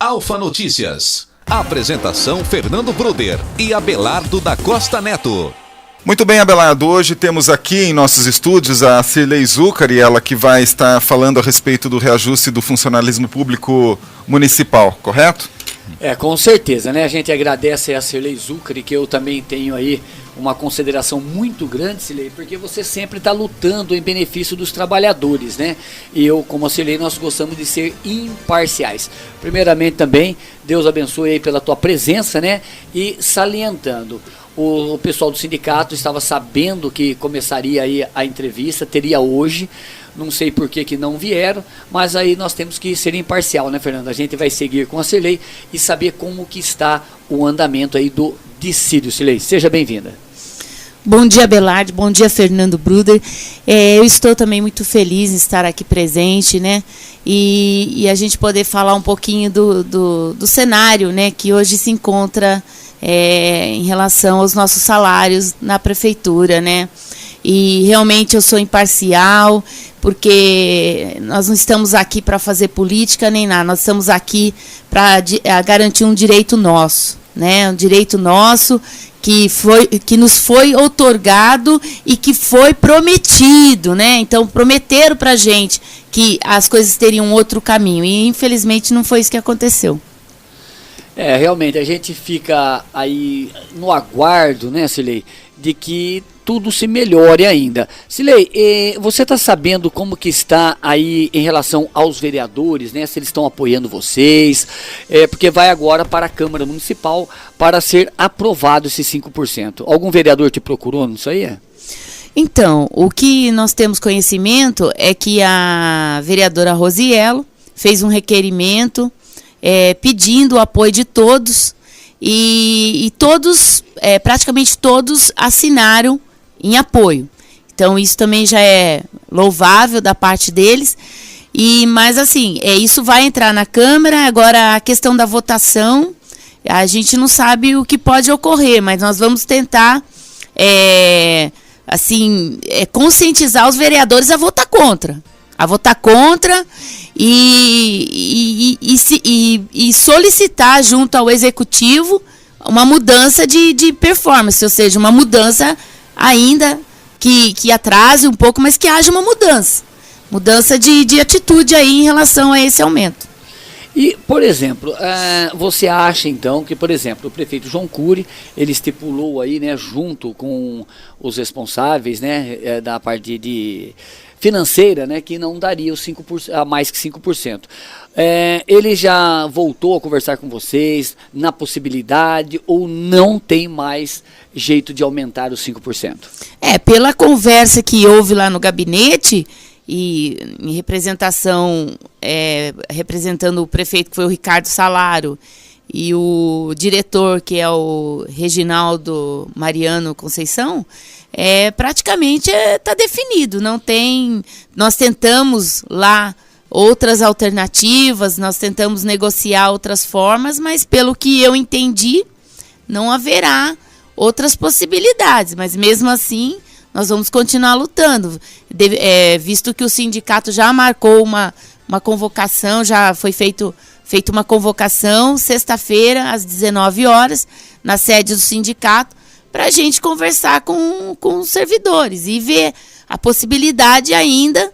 Alfa Notícias. Apresentação Fernando Bruder e Abelardo da Costa Neto. Muito bem, Abelardo, hoje temos aqui em nossos estúdios a Cirlei Zuccari, ela que vai estar falando a respeito do reajuste do funcionalismo público municipal, correto? Com certeza, né? A gente agradece a Cirlei Zuccari, que eu também tenho aí uma consideração muito grande, Cirlei, porque você sempre está lutando em benefício dos trabalhadores, né? E eu, como a Cirlei, nós gostamos de ser imparciais. Primeiramente também, Deus abençoe aí pela tua presença, né? E salientando, o pessoal do sindicato estava sabendo que começaria aí a entrevista, teria hoje, não sei por que não vieram, mas aí nós temos que ser imparcial, né, Fernando? A gente vai seguir com a Cirlei e saber como que está o andamento aí do dissídio. Cirlei, seja bem-vinda. Bom dia, Abelardo, bom dia, Fernando Bruder. Eu estou também muito feliz em estar aqui presente, né, e a gente poder falar um pouquinho do cenário, né, que hoje se encontra em relação aos nossos salários na prefeitura, né. E realmente eu sou imparcial, porque nós não estamos aqui para fazer política nem nada, nós estamos aqui para garantir um direito nosso, né? Um direito nosso que nos foi outorgado e que foi prometido, né? Então prometeram para a gente que as coisas teriam um outro caminho e infelizmente não foi isso que aconteceu. Realmente, a gente fica aí no aguardo, né, Cirlei, de que tudo se melhore ainda. Cirlei, você está sabendo como que está aí em relação aos vereadores, né? Se eles estão apoiando vocês, porque vai agora para a Câmara Municipal para ser aprovado esse 5%. Algum vereador te procurou nisso aí? Então, o que nós temos conhecimento é que a vereadora Rosiello fez um requerimento pedindo o apoio de todos e todos, praticamente todos assinaram em apoio. Então isso também já é louvável da parte deles, mas assim, isso vai entrar na Câmara. Agora a questão da votação, a gente não sabe o que pode ocorrer, mas nós vamos tentar conscientizar os vereadores a votar contra. E solicitar junto ao Executivo uma mudança de performance, ou seja, uma mudança ainda que atrase um pouco, mas que haja uma mudança de atitude aí em relação a esse aumento. E, por exemplo, você acha então que, por exemplo, o prefeito João Cury, ele estipulou aí, né, junto com os responsáveis, né, da parte de financeira, né, que não daria os 5%, a mais que 5%. Ele já voltou a conversar com vocês na possibilidade ou não tem mais jeito de aumentar os 5%? Pela conversa que houve lá no gabinete e em representação, representando o prefeito, que foi o Ricardo Salaro, e o diretor, que é o Reginaldo Mariano Conceição, praticamente está definido. Não tem. Nós tentamos lá outras alternativas, nós tentamos negociar outras formas, mas pelo que eu entendi, não haverá outras possibilidades. Mas mesmo assim, nós vamos continuar lutando, visto que o sindicato já marcou uma convocação, já foi feita uma convocação sexta-feira às 19 horas na sede do sindicato para a gente conversar com os servidores e ver a possibilidade ainda,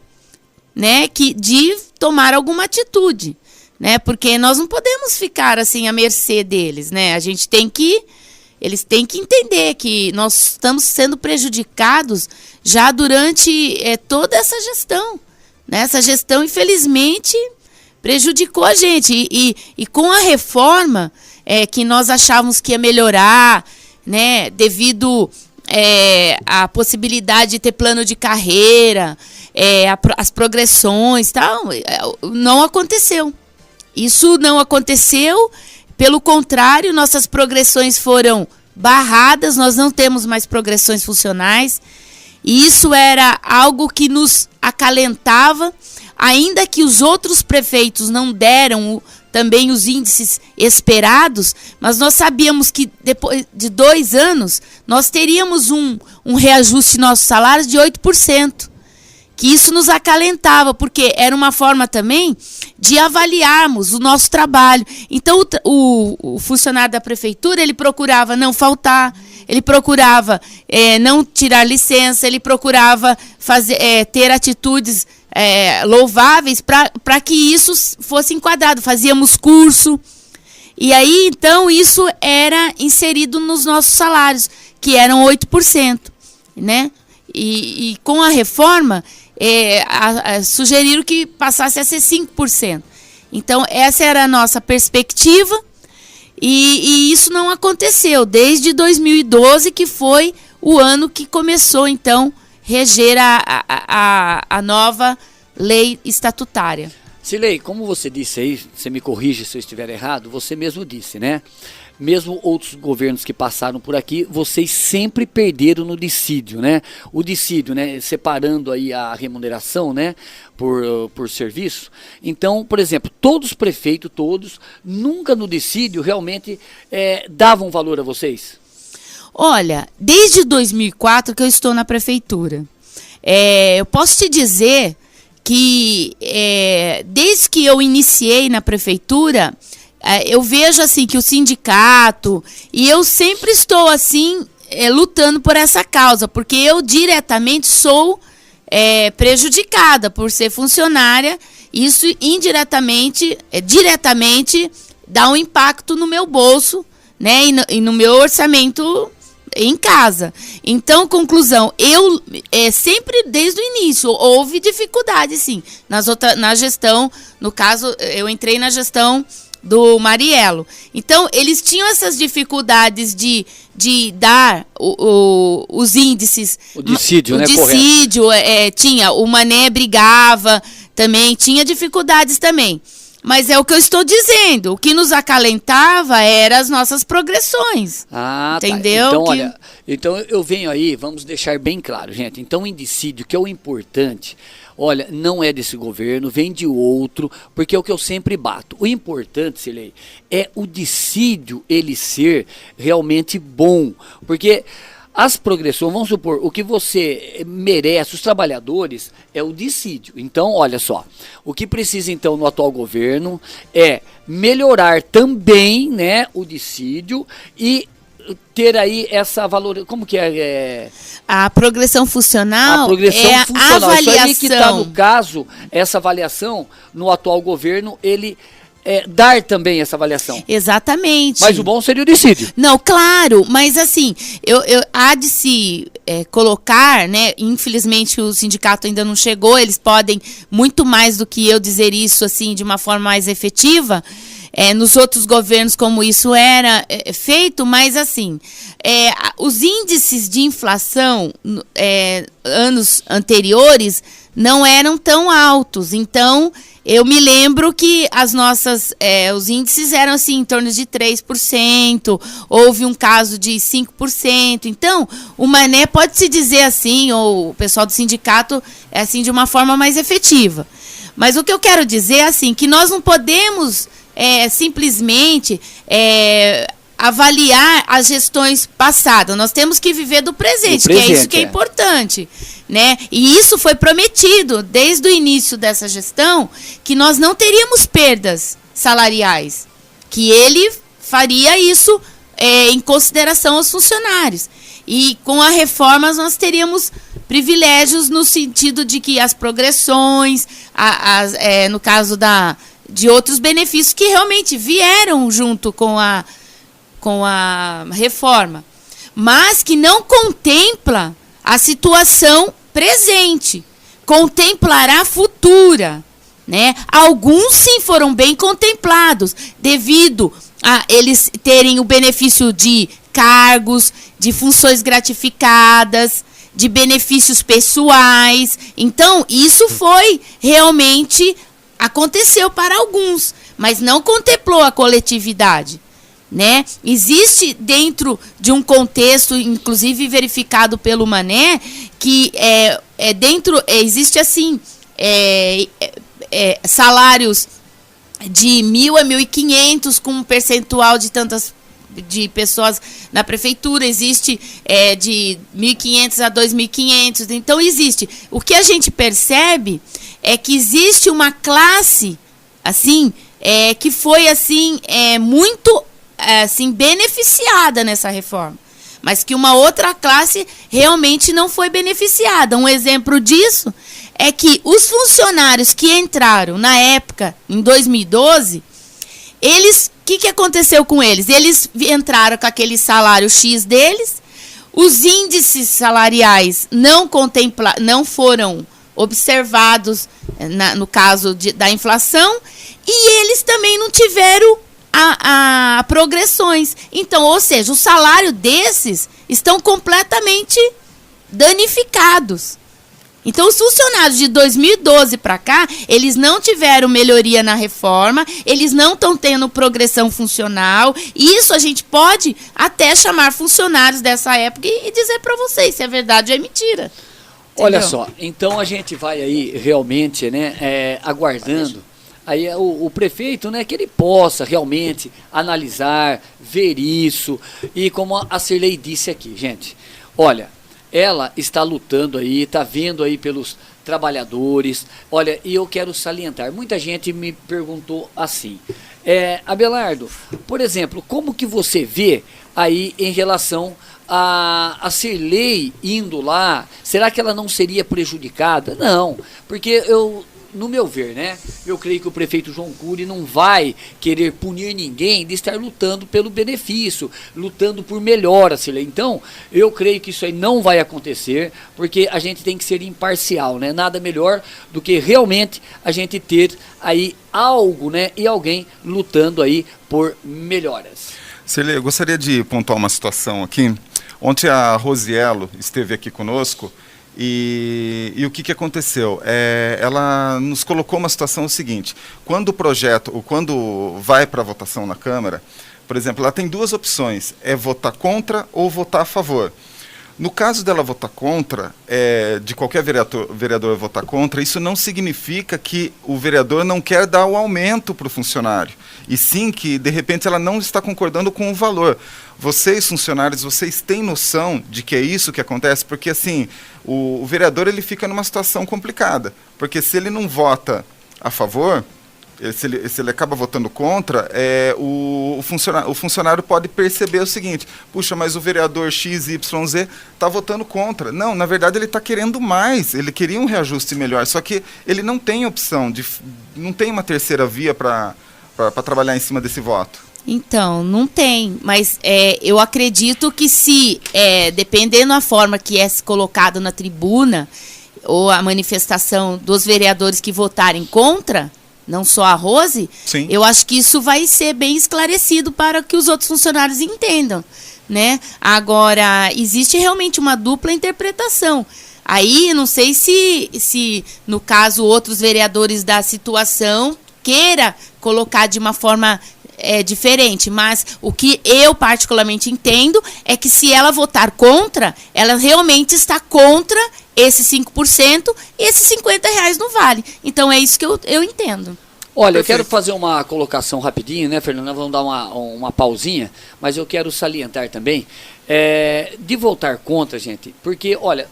né, de tomar alguma atitude, né, porque nós não podemos ficar assim à mercê deles, né, eles têm que entender que nós estamos sendo prejudicados já durante toda essa gestão, né, essa gestão infelizmente prejudicou a gente e com a reforma que nós achávamos que ia melhorar, né, devido à possibilidade de ter plano de carreira, as progressões, tal, não aconteceu. Isso não aconteceu, pelo contrário, nossas progressões foram barradas, nós não temos mais progressões funcionais, e isso era algo que nos acalentava, ainda que os outros prefeitos não deram também os índices esperados, mas nós sabíamos que depois de 2 anos nós teríamos um reajuste de nossos salários de 8%. que isso nos acalentava, porque era uma forma também de avaliarmos o nosso trabalho. Então, o funcionário da prefeitura, ele procurava não faltar, ele procurava não tirar licença, ele procurava ter atitudes louváveis para que isso fosse enquadrado. Fazíamos curso, e aí, então, isso era inserido nos nossos salários, que eram 8%, né? E com a reforma, sugeriram que passasse a ser 5%. Então, essa era a nossa perspectiva, e isso não aconteceu desde 2012, que foi o ano que começou, então, reger a nova lei estatutária. Cilei, como você disse aí, você me corrige se eu estiver errado, você mesmo disse, né? Mesmo outros governos que passaram por aqui, vocês sempre perderam no dissídio, né? O dissídio, né? Separando aí a remuneração, né? Por serviço. Então, por exemplo, todos os prefeitos, nunca no dissídio realmente davam valor a vocês? Olha, desde 2004 que eu estou na prefeitura. Eu posso te dizer que desde que eu iniciei na prefeitura, eu vejo assim que o sindicato, e eu sempre estou assim lutando por essa causa, porque eu diretamente sou prejudicada por ser funcionária. Isso indiretamente, diretamente dá um impacto no meu bolso, né, e no meu orçamento em casa. Então, conclusão, eu sempre desde o início houve dificuldade, sim, na gestão. No caso, eu entrei na gestão do Mariello. Então, eles tinham essas dificuldades de dar os índices. O dissídio, né? O dissídio, tinha, o Mané brigava também, tinha dificuldades também. Mas é o que eu estou dizendo, o que nos acalentava eram as nossas progressões. Ah, entendeu? Tá. Então, olha, então eu venho aí, vamos deixar bem claro, gente. Então, o indicídio, que é o importante, olha, não é desse governo, vem de outro, porque é o que eu sempre bato. O importante, Cilei, é o dissídio ele ser realmente bom, porque as progressões, vamos supor, o que você merece, os trabalhadores, é o dissídio. Então, olha só, o que precisa então no atual governo é melhorar também, né, o dissídio e ter aí essa valor, como que a progressão funcional? A progressão funcional. A avaliação. Isso aí que está no caso, essa avaliação no atual governo, ele dar também essa avaliação. Exatamente. Mas o bom seria o dissídio. Não, claro, mas assim, há de se colocar, né? Infelizmente o sindicato ainda não chegou, eles podem muito mais do que eu dizer isso assim de uma forma mais efetiva. Nos outros governos como isso era feito, mas assim, os índices de inflação anos anteriores não eram tão altos, então eu me lembro que os índices eram assim em torno de 3%, houve um caso de 5%, então o Mané pode-se dizer assim, ou o pessoal do sindicato assim de uma forma mais efetiva. Mas o que eu quero dizer é assim, que nós não podemos simplesmente avaliar as gestões passadas. Nós temos que viver do presente, que é isso que é importante, né? E isso foi prometido desde o início dessa gestão, que nós não teríamos perdas salariais, que ele faria isso em consideração aos funcionários. E com a reforma nós teríamos privilégios no sentido de que as progressões, no caso de outros benefícios que realmente vieram junto com a reforma, mas que não contempla a situação presente, contemplará a futura, né? Alguns sim foram bem contemplados, devido a eles terem o benefício de cargos, de funções gratificadas, de benefícios pessoais. Então, isso foi realmente, aconteceu para alguns, mas não contemplou a coletividade, né? Existe dentro de um contexto, inclusive verificado pelo Mané, que existe assim salários de 1.000 a 1.500 com um percentual de de pessoas na prefeitura, existe de 1.500 a 2.500, então existe. O que a gente percebe é que existe uma classe, assim, que foi, assim, muito, assim, beneficiada nessa reforma, mas que uma outra classe realmente não foi beneficiada. Um exemplo disso é que os funcionários que entraram na época, em 2012, eles, o que aconteceu com eles? Eles entraram com aquele salário X deles, os índices salariais não foram observados no caso da inflação, e eles também não tiveram a progressões. Então, ou seja, o salário desses estão completamente danificados. Então, os funcionários de 2012 para cá, eles não tiveram melhoria na reforma, eles não estão tendo progressão funcional. Isso a gente pode até chamar funcionários dessa época e dizer para vocês se é verdade ou é mentira. Olha só, então a gente vai aí realmente, né, aguardando aí o prefeito, né, que ele possa realmente analisar, ver isso. E como a Cirlei disse aqui, gente, olha, ela está lutando aí, está vendo aí pelos trabalhadores. Olha, e eu quero salientar, muita gente me perguntou assim, Abelardo, por exemplo, como que você vê aí em relação a Cirlei indo lá? Será que ela não seria prejudicada? Não, porque no meu ver, né, eu creio que o prefeito João Cury não vai querer punir ninguém de estar lutando pelo benefício, lutando por melhora, Cirlei. Então, eu creio que isso aí não vai acontecer, porque a gente tem que ser imparcial, né? Nada melhor do que realmente a gente ter aí algo, né, e alguém lutando aí por melhoras. Cirlei, eu gostaria de pontuar uma situação aqui. Ontem a Rosiello esteve aqui conosco e o que aconteceu? Ela nos colocou uma situação seguinte: quando o projeto, ou quando vai para votação na Câmara, por exemplo, ela tem duas opções, votar contra ou votar a favor. No caso dela votar contra, de qualquer vereador votar contra, isso não significa que o vereador não quer dar o aumento para o funcionário, e sim que, de repente, ela não está concordando com o valor. Vocês, funcionários, vocês têm noção de que é isso que acontece? Porque, assim, o vereador ele fica numa situação complicada, porque se ele não vota a favor, se ele acaba votando contra, o funcionário pode perceber o seguinte: puxa, mas o vereador XYZ está votando contra. Não, na verdade ele está querendo mais, ele queria um reajuste melhor, só que ele não tem opção, não tem uma terceira via para trabalhar em cima desse voto. Então, não tem, mas eu acredito que se, dependendo da forma que é colocado na tribuna, ou a manifestação dos vereadores que votarem contra, não só a Rose, sim, eu acho que isso vai ser bem esclarecido para que os outros funcionários entendam, né? Agora, existe realmente uma dupla interpretação. Aí, não sei se no caso, outros vereadores da situação queira colocar de uma forma diferente, mas o que eu particularmente entendo é que se ela votar contra, ela realmente está contra esse 5% e esses R$50 não vale. Então é isso que eu entendo. Olha, perfeito. Eu quero fazer uma colocação rapidinho, né, Fernanda? Vamos dar uma pausinha, mas eu quero salientar também de votar contra, gente, porque, olha,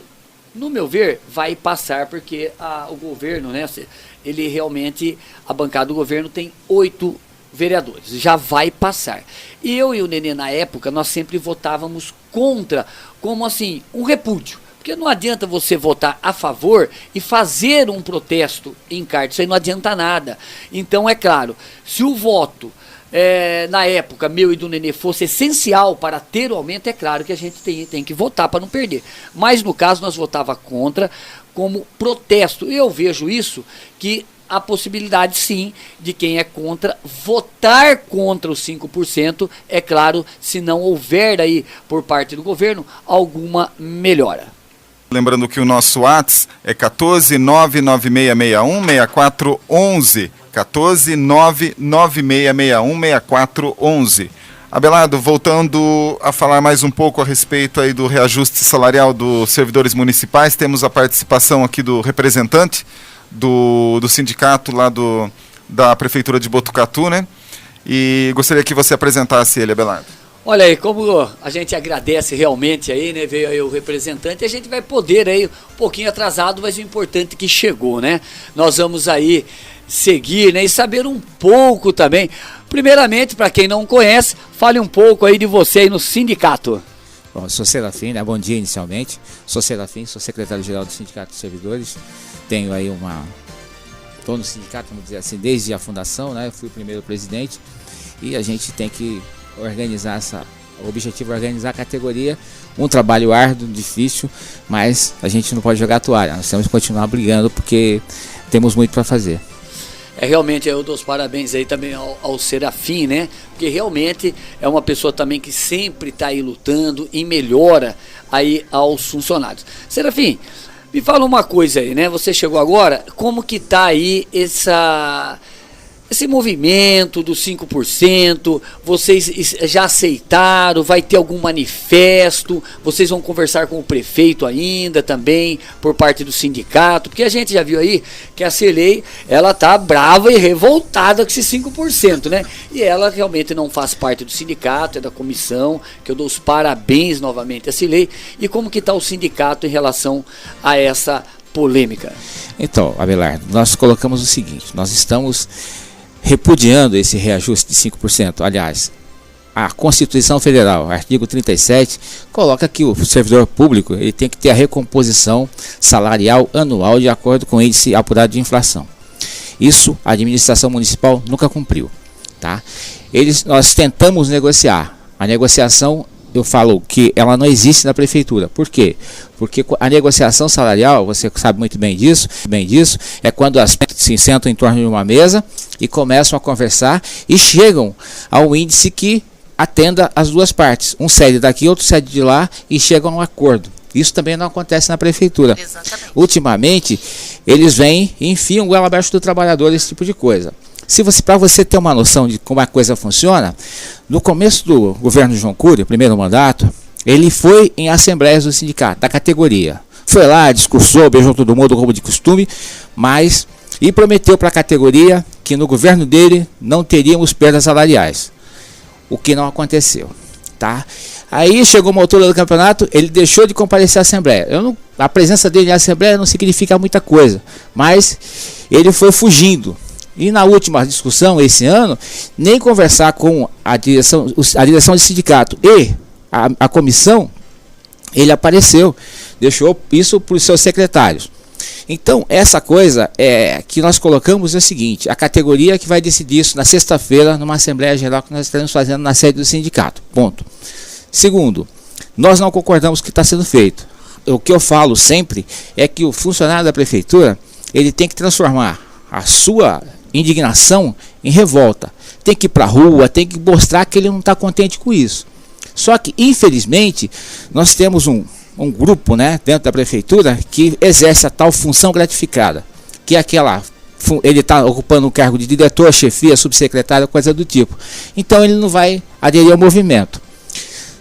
no meu ver, vai passar, porque o governo, né, ele realmente, a bancada do governo tem 8 vereadores, já vai passar. E eu e o Nenê, na época, nós sempre votávamos contra, como assim, um repúdio. Porque não adianta você votar a favor e fazer um protesto em carta, isso aí não adianta nada. Então, é claro, se o voto, na época, meu e do Nenê, fosse essencial para ter o aumento, é claro que a gente tem que votar para não perder. Mas, no caso, nós votava contra como protesto. Eu vejo isso, que a possibilidade, sim, de quem é contra votar contra os 5%, é claro, se não houver aí, por parte do governo, alguma melhora. Lembrando que o nosso WhatsApp é 14996616411, 14996616411. Abelardo, voltando a falar mais um pouco a respeito aí do reajuste salarial dos servidores municipais, temos a participação aqui do representante do sindicato lá da Prefeitura de Botucatu, né? E gostaria que você apresentasse ele, Abelardo. Olha aí, como a gente agradece realmente aí, né? Veio aí o representante, a gente vai poder aí, um pouquinho atrasado, mas o importante é que chegou, né? Nós vamos aí seguir, né? E saber um pouco também. Primeiramente, para quem não conhece, fale um pouco aí de você aí no sindicato. Bom, sou Serafim, né? Bom dia inicialmente. Sou Serafim, sou secretário-geral do Sindicato dos Servidores. Tenho aí estou no sindicato, vamos dizer assim, desde a fundação, né? Eu fui o primeiro presidente e a gente tem que organizar o objetivo é organizar a categoria, um trabalho árduo, difícil, mas a gente não pode jogar a toalha, nós temos que continuar brigando porque temos muito para fazer. Realmente eu dou os parabéns aí também ao Serafim, né? Porque realmente é uma pessoa também que sempre está aí lutando e melhora aí aos funcionários. Serafim, me fala uma coisa aí, né? Você chegou agora, como que tá aí esse movimento dos 5%, vocês já aceitaram, vai ter algum manifesto, vocês vão conversar com o prefeito ainda também, por parte do sindicato, porque a gente já viu aí que a Cirlei, ela tá brava e revoltada com esses 5%, né? E ela realmente não faz parte do sindicato, é da comissão, que eu dou os parabéns novamente a Cirlei. E como que tá o sindicato em relação a essa polêmica? Então, Abelardo, nós colocamos o seguinte, nós estamos repudiando esse reajuste de 5%. Aliás, a Constituição Federal, artigo 37, coloca que o servidor público ele tem que ter a recomposição salarial anual de acordo com o índice apurado de inflação. Isso a administração municipal nunca cumpriu. Tá? Nós tentamos negociar. A negociação, eu falo que ela não existe na prefeitura. Por quê? Porque a negociação salarial, você sabe muito bem disso, é quando as se sentam em torno de uma mesa e começam a conversar e chegam ao índice que atenda as duas partes. Um cede daqui, outro cede de lá e chegam a um acordo. Isso também não acontece na prefeitura. Exatamente. Ultimamente, eles vêm e enfiam goela abaixo do trabalhador, esse tipo de coisa. Para você ter uma noção de como a coisa funciona, no começo do governo João Cury, primeiro mandato, ele foi em assembleias do sindicato, da categoria. Foi lá, discursou, beijou todo mundo como de costume, e prometeu para a categoria que no governo dele não teríamos perdas salariais, o que não aconteceu. Tá? Aí chegou uma altura do campeonato, ele deixou de comparecer à assembleia. A presença dele na assembleia não significa muita coisa, mas ele foi fugindo. E na última discussão, esse ano, nem conversar com a direção do sindicato e a comissão, ele apareceu, deixou isso para os seus secretários. Então, essa coisa que nós colocamos é o seguinte, a categoria que vai decidir isso na sexta-feira, numa Assembleia Geral que nós estaremos fazendo na sede do sindicato. Ponto. Segundo, nós não concordamos com o que está sendo feito. O que eu falo sempre é que o funcionário da prefeitura, ele tem que transformar a sua indignação em revolta. Tem que ir para a rua, tem que mostrar que ele não está contente com isso. Só que, infelizmente, nós temos um grupo, né, dentro da prefeitura que exerce a tal função gratificada, que é ele está ocupando um cargo de diretor, chefia, subsecretário, coisa do tipo. Então ele não vai aderir ao movimento.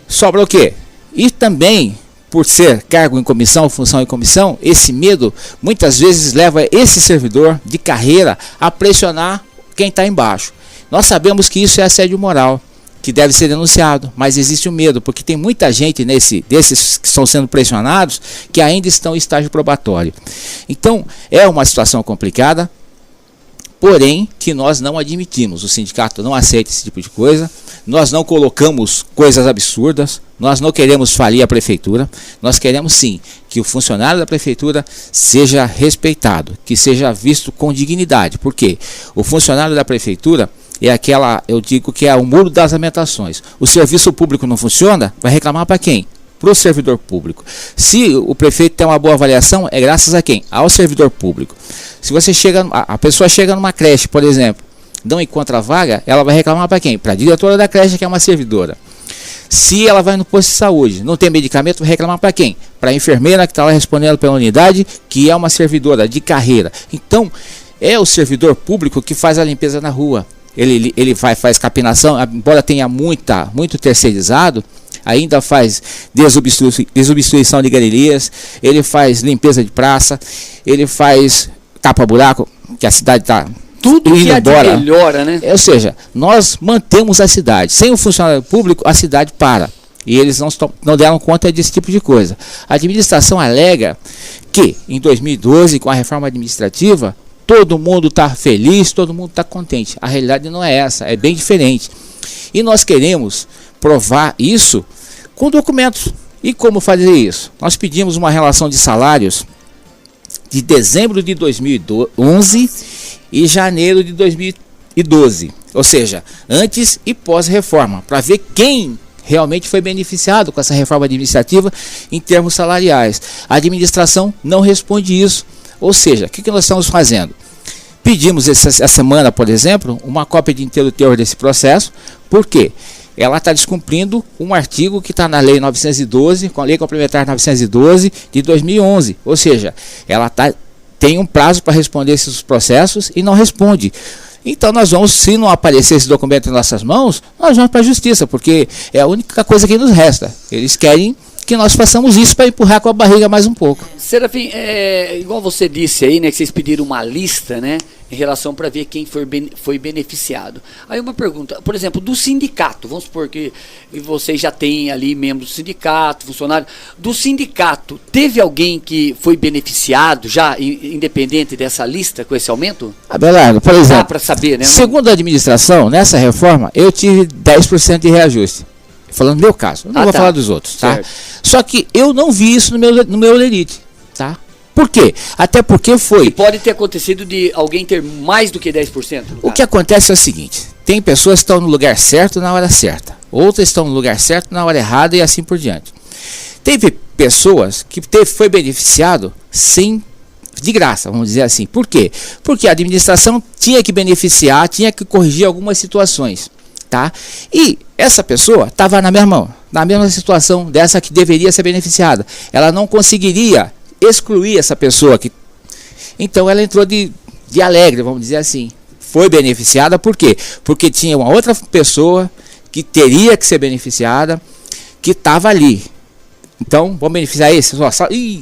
Sobra o quê? E também, por ser cargo em comissão, função em comissão, esse medo muitas vezes leva esse servidor de carreira a pressionar quem está embaixo. Nós sabemos que isso é assédio moral, que deve ser denunciado, mas existe o medo, porque tem muita gente desses que estão sendo pressionados que ainda estão em estágio probatório. Então, é uma situação complicada, porém, que nós não admitimos. O sindicato não aceita esse tipo de coisa, nós não colocamos coisas absurdas, nós não queremos falir a prefeitura, nós queremos sim que o funcionário da prefeitura seja respeitado, que seja visto com dignidade, porque o funcionário da prefeitura eu digo que é o muro das lamentações. O serviço público não funciona, vai reclamar para quem? Para o servidor público. Se o prefeito tem uma boa avaliação, é graças a quem? Ao servidor público. Se a pessoa chega numa creche, por exemplo, não encontra vaga, ela vai reclamar para quem? Para a diretora da creche, que é uma servidora. Se ela vai no posto de saúde, não tem medicamento, vai reclamar para quem? Para a enfermeira que está lá respondendo pela unidade, que é uma servidora de carreira. Então, é o servidor público que faz a limpeza na rua. Ele faz capinação, embora tenha muito terceirizado, ainda faz desobstruição de galerias, ele faz limpeza de praça, ele faz tapa-buraco, que a cidade está Tudo que indo é de embora. melhora, né? Ou seja, nós mantemos a cidade. Sem o funcionário público, a cidade para. E eles não deram conta desse tipo de coisa. A administração alega que em 2012, com a reforma administrativa, todo mundo está feliz, todo mundo está contente. A realidade não é essa, é bem diferente. E nós queremos provar isso com documentos. E como fazer isso? Nós pedimos uma relação de salários de dezembro de 2011 e janeiro de 2012. Ou seja, antes e pós-reforma, para ver quem realmente foi beneficiado com essa reforma administrativa em termos salariais. A administração não responde isso. Ou seja, o que nós estamos fazendo? Pedimos essa semana, por exemplo, uma cópia de inteiro teor desse processo. Por quê? Ela está descumprindo um artigo que está na Lei 912, com a Lei Complementar 912 de 2011. Ou seja, ela tem um prazo para responder esses processos e não responde. Então nós vamos, se não aparecer esse documento em nossas mãos, nós vamos para a justiça, porque é a única coisa que nos resta. Eles querem que nós façamos isso para empurrar com a barriga mais um pouco. Serafim, igual você disse aí, né, que vocês pediram uma lista, né, em relação para ver quem foi beneficiado. Aí uma pergunta, por exemplo, do sindicato, vamos supor que vocês já têm ali membros do sindicato, funcionário, do sindicato, teve alguém que foi beneficiado já, independente dessa lista, com esse aumento? Abelardo, por exemplo, dá para saber, né? Segundo a administração, nessa reforma, eu tive 10% de reajuste. Falando do meu caso, eu não vou falar dos outros, tá? Certo. Só que eu não vi isso no meu lerite, tá? Por quê? Até porque foi... E pode ter acontecido de alguém ter mais do que 10%? O que acontece é o seguinte, tem pessoas que estão no lugar certo na hora certa, outras estão no lugar certo na hora errada e assim por diante. Teve pessoas que foi beneficiado de graça, vamos dizer assim. Por quê? Porque a administração tinha que beneficiar, tinha que corrigir algumas situações. Tá? E essa pessoa estava na mesma situação dessa que deveria ser beneficiada. Ela não conseguiria excluir essa pessoa aqui. Então ela entrou de alegre, vamos dizer assim. Foi beneficiada por quê? Porque tinha uma outra pessoa que teria que ser beneficiada, que estava ali. Então, vamos beneficiar esse?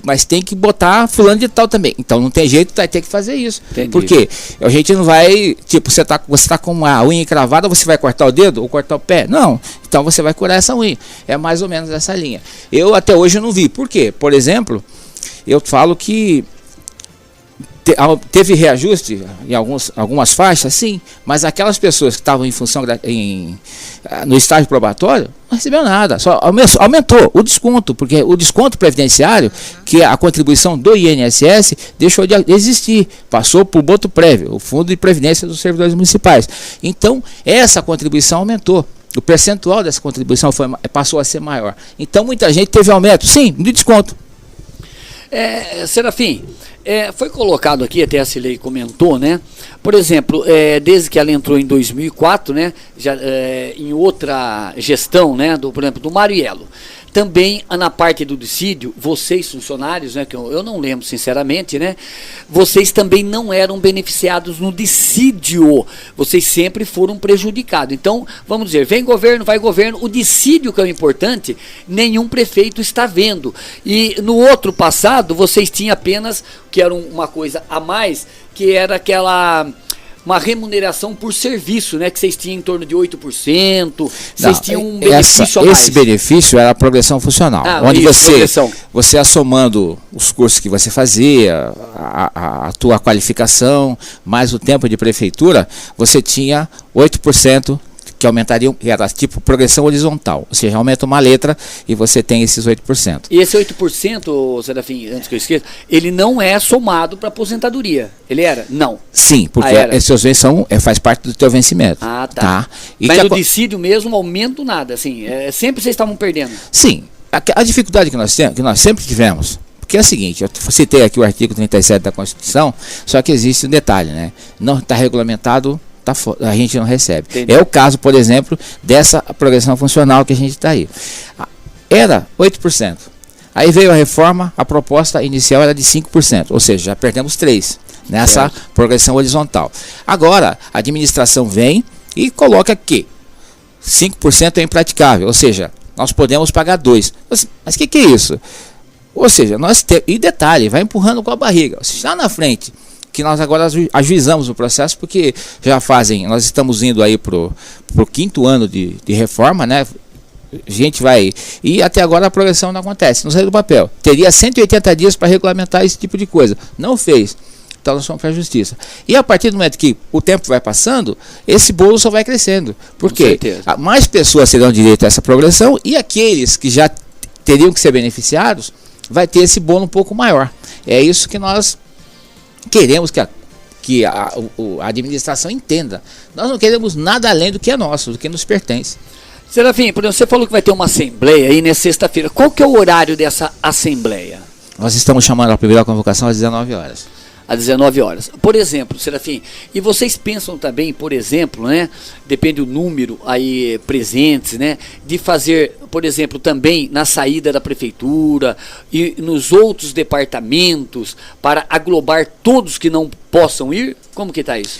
Mas tem que botar fulano de tal também. Então, não tem jeito, vai ter que fazer isso. Entendi. Porque a gente não vai, tipo, você tá com uma unha encravada, você vai cortar o dedo ou cortar o pé? Não. Então, você vai curar essa unha. É mais ou menos essa linha. Eu até hoje não vi. Por quê? Por exemplo, eu falo que teve reajuste em algumas faixas, sim, mas aquelas pessoas que estavam em função no estágio probatório não receberam nada, só aumentou o desconto, porque o desconto previdenciário, que é a contribuição do INSS, deixou de existir, passou para o Boto Prévio, o Fundo de Previdência dos Servidores Municipais. Então, essa contribuição aumentou. O percentual dessa contribuição passou a ser maior. Então, muita gente teve aumento, sim, de desconto. Serafim, foi colocado aqui, até a Cilei comentou, né? Por exemplo, desde que ela entrou em 2004, né? Já, em outra gestão, né? Por exemplo, do Mariello. Também na parte do dissídio, vocês funcionários, né, que eu não lembro sinceramente, né, vocês também não eram beneficiados no dissídio, vocês sempre foram prejudicados. Então, vamos dizer, vem governo, vai governo, o dissídio que é o importante, nenhum prefeito está vendo. E no outro passado, vocês tinham apenas, que era uma coisa a mais, que era uma remuneração por serviço, né? Que vocês tinham em torno de 8%, vocês tinham um benefício a mais. Esse benefício era a progressão funcional, onde você assomando os cursos que você fazia, a tua qualificação, mais o tempo de prefeitura, você tinha 8%, que aumentariam, era tipo progressão horizontal, ou seja, aumenta uma letra e você tem esses 8%. E esse 8%, Serafim, antes que eu esqueça, ele não é somado para aposentadoria, ele era? Não. Sim, porque esses bens faz parte do teu vencimento. Ah, tá. E mas no dissídio mesmo, aumento nada, assim, sempre vocês estavam perdendo. Sim, a dificuldade que nós sempre tivemos, porque é o seguinte, eu citei aqui o artigo 37 da Constituição, só que existe um detalhe, né? Não está regulamentado, a gente não recebe. Entendi. É o caso, por exemplo, dessa progressão funcional que a gente está aí. Era 8%. Aí veio a reforma, a proposta inicial era de 5%, ou seja, já perdemos 3% nessa progressão horizontal. Agora, a administração vem e coloca que 5% é impraticável, ou seja, nós podemos pagar 2%. Mas o que é isso? Ou seja, e detalhe, vai empurrando com a barriga. Se lá na frente que nós agora ajuizamos o processo, porque nós estamos indo aí pro 5º ano de reforma, né? A gente vai, e até agora a progressão não acontece, não saiu do papel. Teria 180 dias para regulamentar esse tipo de coisa, não fez. Então nós fomos para a justiça. E a partir do momento que o tempo vai passando, esse bolo só vai crescendo. Porque mais pessoas terão direito a essa progressão, e aqueles que já teriam que ser beneficiados, vai ter esse bolo um pouco maior. É isso que nós queremos que a administração entenda. Nós não queremos nada além do que é nosso, do que nos pertence. Serafim, por exemplo, você falou que vai ter uma assembleia aí na sexta-feira. Qual que é o horário dessa assembleia? Nós estamos chamando a primeira convocação às 19 horas. Às 19 horas. Por exemplo, Serafim, e vocês pensam também, por exemplo, né, depende do número aí presentes, né, de fazer, por exemplo, também na saída da prefeitura e nos outros departamentos para aglobar todos que não possam ir? Como que está isso?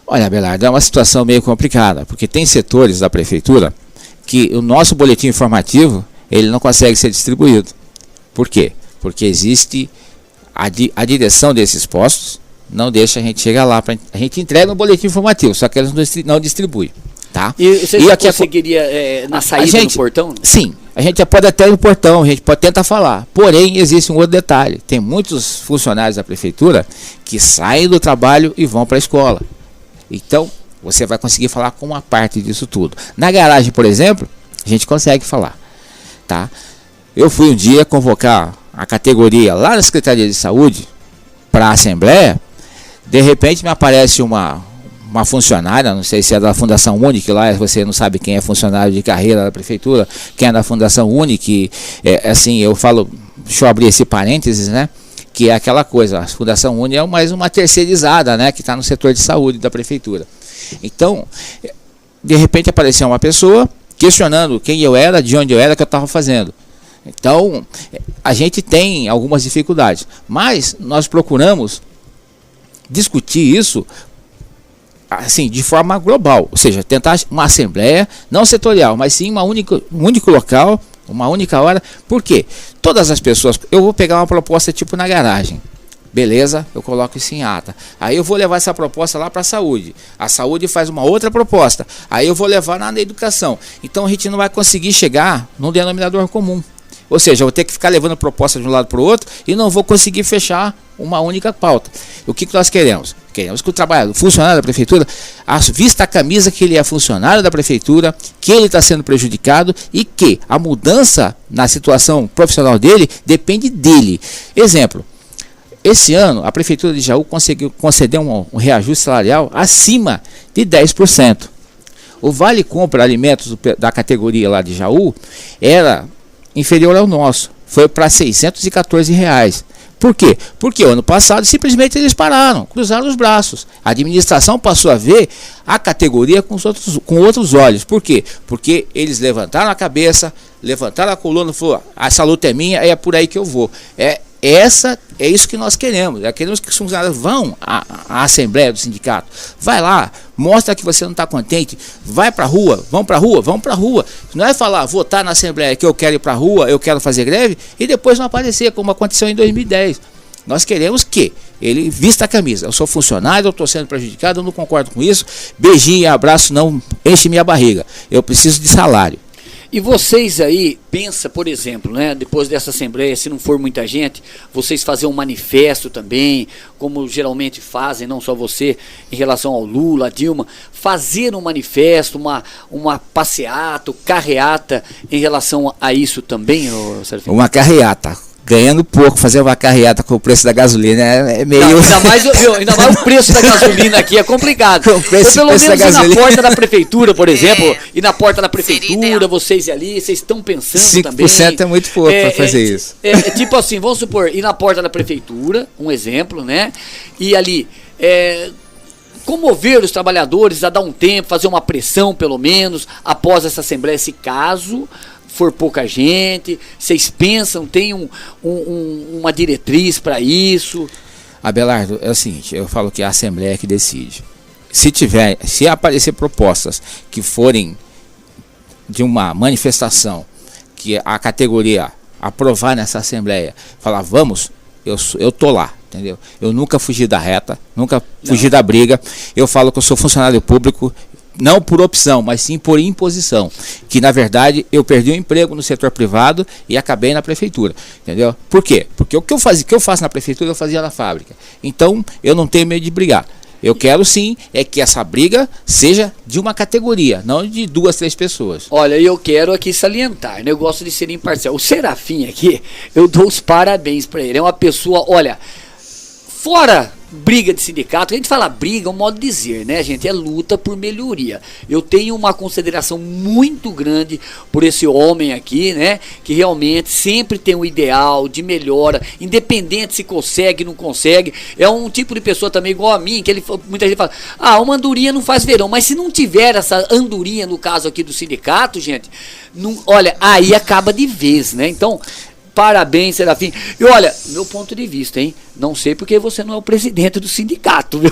Olha, Abelardo, é uma situação meio complicada, porque tem setores da prefeitura que o nosso boletim informativo, ele não consegue ser distribuído. Por quê? Porque existe a direção desses postos, não deixa a gente chegar lá, a gente entrega no boletim informativo, só que eles não distribuem. Tá? E você já conseguiria na saída do portão? Sim, a gente já pode até ir no portão, a gente pode tentar falar. Porém, existe um outro detalhe, tem muitos funcionários da prefeitura que saem do trabalho e vão para a escola. Então, você vai conseguir falar com uma parte disso tudo. Na garagem, por exemplo, a gente consegue falar. Tá? Eu fui um dia convocar a categoria lá na Secretaria de Saúde para a Assembleia. De repente me aparece uma funcionária, não sei se é da Fundação Unic, lá você não sabe quem é funcionário de carreira da prefeitura, quem é da Fundação Unic, assim, eu falo, deixa eu abrir esse parênteses, né? Que é aquela coisa, a Fundação Unic é mais uma terceirizada, né? Que está no setor de saúde da prefeitura. Então, de repente apareceu uma pessoa questionando quem eu era, de onde eu era, o que eu estava fazendo. Então, a gente tem algumas dificuldades, mas nós procuramos discutir isso assim, de forma global, ou seja, tentar uma assembleia, não setorial, mas sim um único local, uma única hora. Por quê? Todas as pessoas, eu vou pegar uma proposta tipo na garagem, beleza, eu coloco isso em ata, aí eu vou levar essa proposta lá para a saúde faz uma outra proposta, aí eu vou levar na educação. Então a gente não vai conseguir chegar num denominador comum. Ou seja, eu vou ter que ficar levando proposta de um lado para o outro e não vou conseguir fechar uma única pauta. O que nós queremos? Queremos que o trabalhador, o funcionário da prefeitura, vista a camisa que ele é funcionário da prefeitura, que ele está sendo prejudicado e que a mudança na situação profissional dele depende dele. Exemplo, esse ano a prefeitura de Jaú conseguiu conceder um reajuste salarial acima de 10%. O Vale Compra Alimentos da categoria lá de Jaú era inferior ao nosso, foi para R$614. Por quê? Porque o ano passado simplesmente eles pararam, cruzaram os braços. A administração passou a ver a categoria com outros olhos. Por quê? Porque eles levantaram a cabeça, levantaram a coluna e falaram: essa luta é minha, é por aí que eu vou. É isso que nós queremos. Queremos que os funcionários vão à Assembleia do Sindicato. Vai lá, mostra que você não está contente, vai para a rua, vão para a rua. Não é falar, votar na Assembleia que eu quero ir para a rua, eu quero fazer greve, e depois não aparecer, como aconteceu em 2010. Nós queremos que ele vista a camisa. Eu sou funcionário, eu estou sendo prejudicado, eu não concordo com isso. Beijinho e abraço não enche minha barriga. Eu preciso de salário. E vocês aí, pensa, por exemplo, né, depois dessa assembleia, se não for muita gente, vocês fazer um manifesto também, como geralmente fazem, não só você, em relação ao Lula, a Dilma, fazer um manifesto, uma passeata, carreata em relação a isso também, Serafim? Uma carreata. Ganhando pouco, fazer uma carreata com o preço da gasolina é meio... Não, ainda mais o preço da gasolina aqui é complicado. Ou pelo menos ir na porta da prefeitura, por exemplo, e na porta da prefeitura, vocês ali, vocês estão pensando 5% também... 5% é muito pouco para fazer isso. Tipo assim, vamos supor, ir na porta da prefeitura, um exemplo, né? E ali... comover os trabalhadores a dar um tempo, fazer uma pressão pelo menos, após essa assembleia, se caso for pouca gente, vocês pensam, tem uma diretriz para isso? Abelardo, é o seguinte, eu falo que é a Assembleia que decide. Se aparecer propostas que forem de uma manifestação que a categoria aprovar nessa Assembleia, falar vamos, eu tô lá, entendeu? Eu nunca fugi da reta, nunca fugi da briga. Eu falo que eu sou funcionário público, não por opção, mas sim por imposição. Que na verdade eu perdi o emprego no setor privado e acabei na prefeitura, entendeu? Por quê? Porque o que eu faço na prefeitura eu fazia na fábrica. Então eu não tenho medo de brigar. Eu quero sim que essa briga seja de uma categoria, não de 2, 3 pessoas. Olha, eu quero aqui salientar, né? Eu gosto de ser imparcial. O Serafim aqui, eu dou os parabéns para ele. É uma pessoa, olha, fora briga de sindicato, a gente fala briga, é um modo de dizer, né, gente? É luta por melhoria. Eu tenho uma consideração muito grande por esse homem aqui, né? Que realmente sempre tem um ideal de melhora, independente se consegue, não consegue. É um tipo de pessoa também igual a mim, que muita gente fala, uma andorinha não faz verão, mas se não tiver essa andorinha, no caso aqui do sindicato, gente, não, olha, aí acaba de vez, né? Então, parabéns, Serafim. E olha, meu ponto de vista, hein? Não sei porque você não é o presidente do sindicato, viu?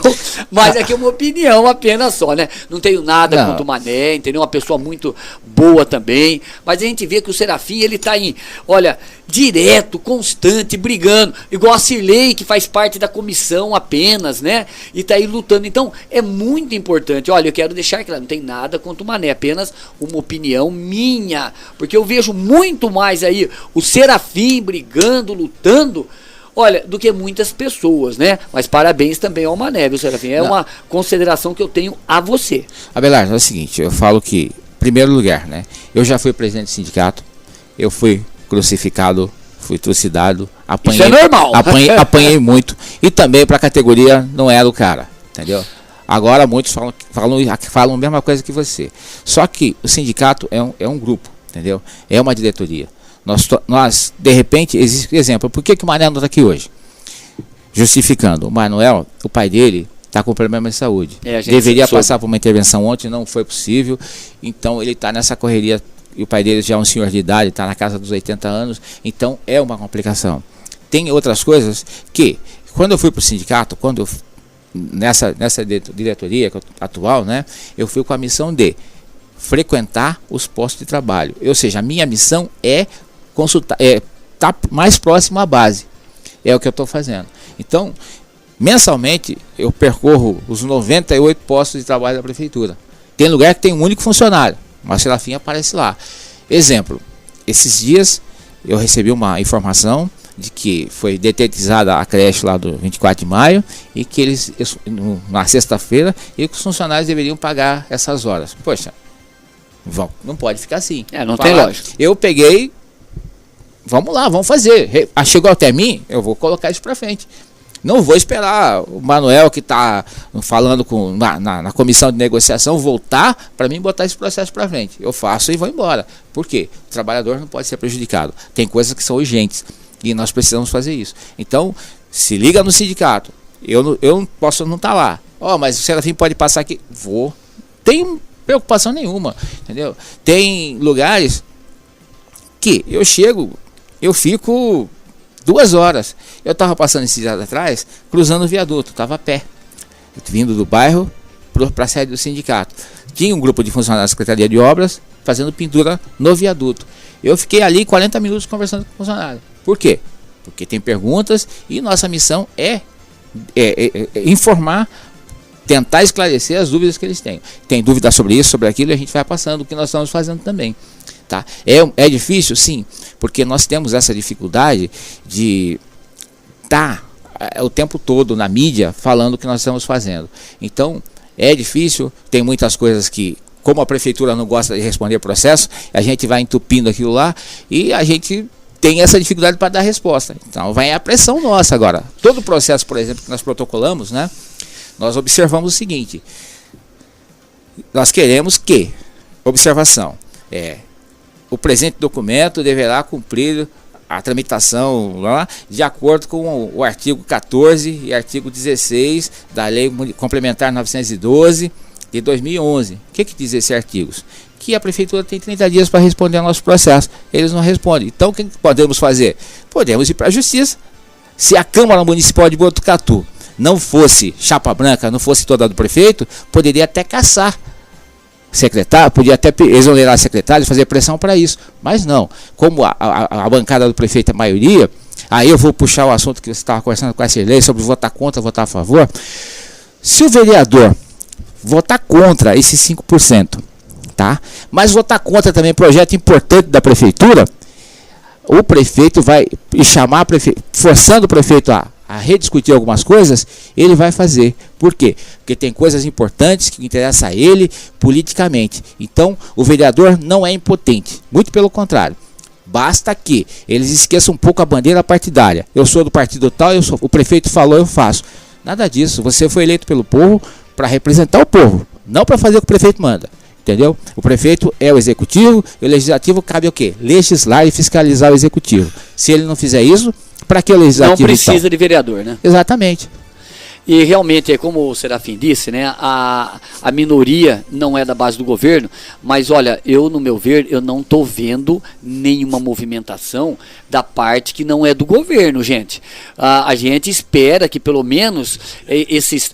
Mas aqui é uma opinião apenas só, né? Não tenho nada contra o Mané, entendeu? Uma pessoa muito boa também. Mas a gente vê que o Serafim, ele tá direto, constante, brigando. Igual a Cirlei, que faz parte da comissão apenas, né? E tá aí lutando. Então, é muito importante. Olha, eu quero deixar claro, não tem nada contra o Mané, apenas uma opinião minha. Porque eu vejo muito mais aí o Serafim brigando, lutando, olha, do que muitas pessoas, né? Mas parabéns também ao Mané, viu, Serafim? É uma consideração que eu tenho a você. Abelardo, é o seguinte, eu falo que, em primeiro lugar, né? Eu já fui presidente do sindicato, eu fui crucificado, fui trucidado, apanhei. Isso é normal. Apanhei muito. E também para a categoria não era o cara, entendeu? Agora muitos falam a mesma coisa que você. Só que o sindicato é um grupo, entendeu? É uma diretoria. Nós, de repente, existe exemplo. Por que o Manuel não está aqui hoje? Justificando. O Manuel, o pai dele, está com problema de saúde. Deveria passar por uma intervenção ontem, não foi possível. Então ele está nessa correria. E o pai dele já é um senhor de idade, está na casa dos 80 anos. Então é uma complicação. Tem outras coisas que, quando eu fui para o sindicato, nessa diretoria atual, né, eu fui com a missão de frequentar os postos de trabalho. Ou seja, a minha missão é consultar, tá mais próximo à base. É o que eu estou fazendo. Então, mensalmente, eu percorro os 98 postos de trabalho da prefeitura. Tem lugar que tem um único funcionário, mas o Serafim aparece lá. Exemplo, esses dias eu recebi uma informação de que foi detetizada a creche lá do 24 de maio e que eles, na sexta-feira, e que os funcionários deveriam pagar essas horas. Poxa, não pode ficar assim. Não tem lógica. Eu peguei, vamos lá, vamos fazer. Chegou até mim, eu vou colocar isso para frente. Não vou esperar o Manuel, que está falando na comissão de negociação, voltar para mim botar esse processo para frente. Eu faço e vou embora. Por quê? O trabalhador não pode ser prejudicado. Tem coisas que são urgentes e nós precisamos fazer isso. Então, se liga no sindicato. Eu não posso não estar lá. Mas o Serafim pode passar aqui. Vou. Tem preocupação nenhuma, entendeu? Tem lugares que eu chego, eu fico 2 horas. Eu estava passando esses dias atrás, cruzando o viaduto, estava a pé, vindo do bairro para a sede do sindicato. Tinha um grupo de funcionários da Secretaria de Obras fazendo pintura no viaduto. Eu fiquei ali 40 minutos conversando com o funcionário. Por quê? Porque tem perguntas e nossa missão é informar, tentar esclarecer as dúvidas que eles têm. Tem dúvida sobre isso, sobre aquilo, e a gente vai passando o que nós estamos fazendo também. Tá? É difícil? Sim, porque nós temos essa dificuldade de estar o tempo todo na mídia falando o que nós estamos fazendo. Então, é difícil, tem muitas coisas que, como a prefeitura não gosta de responder processo, a gente vai entupindo aquilo lá e a gente tem essa dificuldade para dar resposta. Então, vai a pressão nossa agora. Todo o processo, por exemplo, que nós protocolamos, né? Nós observamos o seguinte: nós queremos que, observação, o presente documento deverá cumprir a tramitação lá, de acordo com o artigo 14 e artigo 16 da Lei Complementar 912 de 2011. O que diz esses artigos? Que a prefeitura tem 30 dias para responder ao nosso processo. Eles não respondem. Então, o que podemos fazer? Podemos ir para a justiça. Se a Câmara Municipal de Botucatu não fosse chapa branca, não fosse toda do prefeito, poderia até caçar secretário, podia até exonerar secretários, fazer pressão para isso, mas não. Como a bancada do prefeito é a maioria, Aí eu vou puxar o assunto que você estava conversando com a Cirlei sobre votar contra, votar a favor. Se o vereador votar contra esses 5%, tá? Mas votar contra também projeto importante da prefeitura, o prefeito vai chamar forçando o prefeito a rediscutir algumas coisas, ele vai fazer. Por quê? Porque tem coisas importantes que interessam a ele politicamente. Então, o vereador não é impotente, muito pelo contrário. Basta que eles esqueçam um pouco a bandeira partidária. Eu sou do partido tal, o prefeito falou, eu faço. Nada disso. Você foi eleito pelo povo para representar o povo, não para fazer o que o prefeito manda. Entendeu? O prefeito é o executivo, e o legislativo cabe o quê? Legislar e fiscalizar o executivo. Se ele não fizer isso, para que o legislativo não precisa então? de vereador, né? Exatamente. E realmente, é como o Serafim disse, né? A minoria não é da base do governo, mas olha, no meu ver, eu não estou vendo nenhuma movimentação da parte que não é do governo, gente. A gente espera que pelo menos esses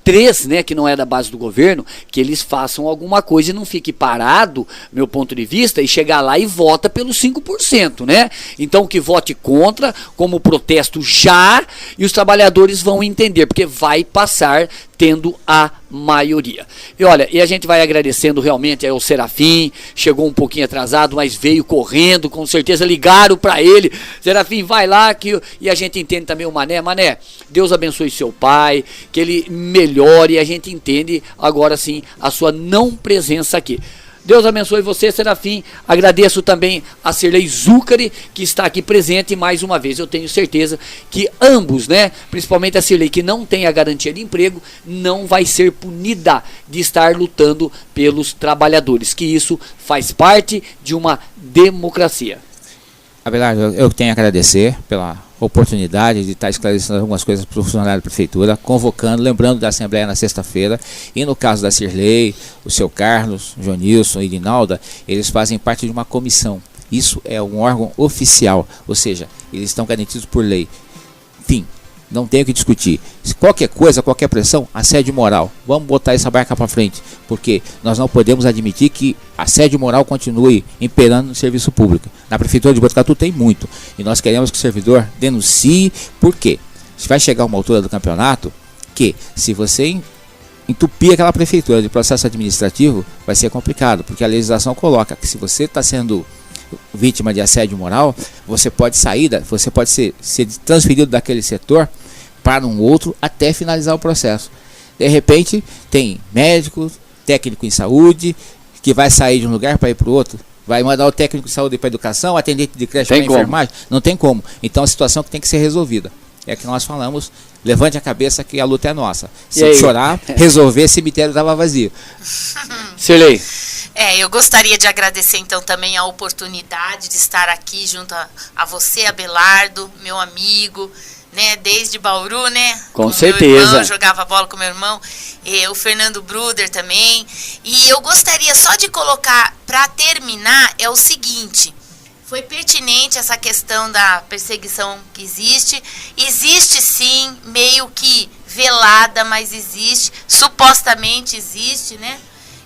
3, né, que não é da base do governo, que eles façam alguma coisa e não fique parado, meu ponto de vista, e chegar lá e vota pelos 5%, né? Então que vote contra, como protesto já, e os trabalhadores vão entender, porque vai passar tendo a maioria. E olha, e a gente vai agradecendo realmente ao Serafim, chegou um pouquinho atrasado, mas veio correndo, com certeza ligaram para ele, Serafim, vai lá, e a gente entende também o Mané, Deus abençoe seu pai, que ele melhore, e a gente entende agora sim a sua não presença aqui. Deus abençoe você, Serafim. Agradeço também a Cirlei Zuccari, que está aqui presente mais uma vez. Eu tenho certeza que ambos, né, principalmente a Cirlei, que não tem a garantia de emprego, não vai ser punida de estar lutando pelos trabalhadores, que isso faz parte de uma democracia. Abelardo, eu tenho a agradecer pela oportunidade de estar esclarecendo algumas coisas para o funcionário da prefeitura, convocando, lembrando da Assembleia na sexta-feira, e no caso da Cirlei, o seu Carlos, o Jonilson e Dinalda, eles fazem parte de uma comissão. Isso é um órgão oficial, ou seja, eles estão garantidos por lei. Enfim, não tem o que discutir. Qualquer coisa, qualquer pressão, assédio moral. Vamos botar essa barca para frente, porque nós não podemos admitir que assédio moral continue imperando no serviço público. Na prefeitura de Botucatu tem muito, e nós queremos que o servidor denuncie. Por quê? Se vai chegar uma altura do campeonato que, se você entupir aquela prefeitura de processo administrativo, vai ser complicado, porque a legislação coloca que se você está sendo vítima de assédio moral, você pode sair, você pode ser transferido daquele setor para um outro até finalizar o processo. De repente, tem médico, técnico em saúde, que vai sair de um lugar para ir para o outro, vai mandar o técnico de saúde para educação, atendente de creche para enfermagem, não tem como. Então, a situação que tem que ser resolvida. É que nós falamos, levante a cabeça que a luta é nossa. Se chorar, resolver, cemitério estava vazio. Cirlei. Eu gostaria de agradecer então também a oportunidade de estar aqui junto a você, Abelardo, meu amigo, né, desde Bauru, né? Com certeza. Meu irmão, jogava bola com meu irmão, o Fernando Bruder também. E eu gostaria só de colocar, para terminar, é o seguinte: foi pertinente essa questão da perseguição que existe. Existe sim, meio que velada, mas existe, supostamente existe, né?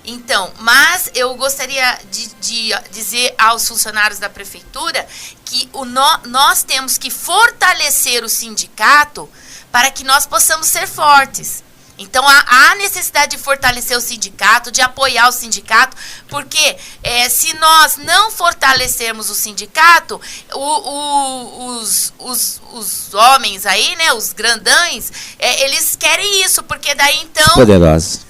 Então, mas eu gostaria de dizer aos funcionários da prefeitura que nós temos que fortalecer o sindicato para que nós possamos ser fortes. Então, há necessidade de fortalecer o sindicato, de apoiar o sindicato, porque se nós não fortalecermos o sindicato, os homens aí, né, os grandões, eles querem isso, porque daí então...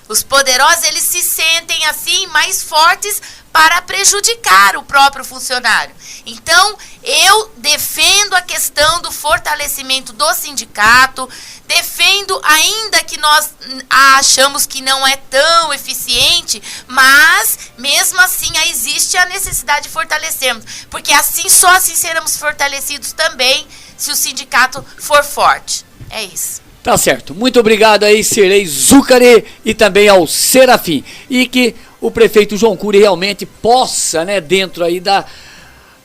Os poderosos, eles se sentem assim mais fortes para prejudicar o próprio funcionário. Então, eu defendo a questão do fortalecimento do sindicato, defendo, ainda que nós achamos que não é tão eficiente, mas mesmo assim existe a necessidade de fortalecermos, porque só assim seremos fortalecidos também se o sindicato for forte. É isso. Tá certo. Muito obrigado aí, Cirlei Zuccari, e também ao Serafim. E que o prefeito João Cury realmente possa, né, dentro aí da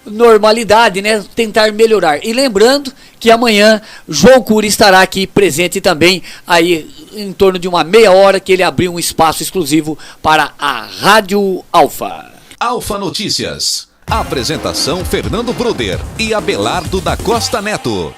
normalidade, né, tentar melhorar. E lembrando que amanhã João Cury estará aqui presente também, aí em torno de uma meia hora, que ele abriu um espaço exclusivo para a Rádio Alfa. Alfa Notícias. Apresentação Fernando Bruder e Abelardo da Costa Neto.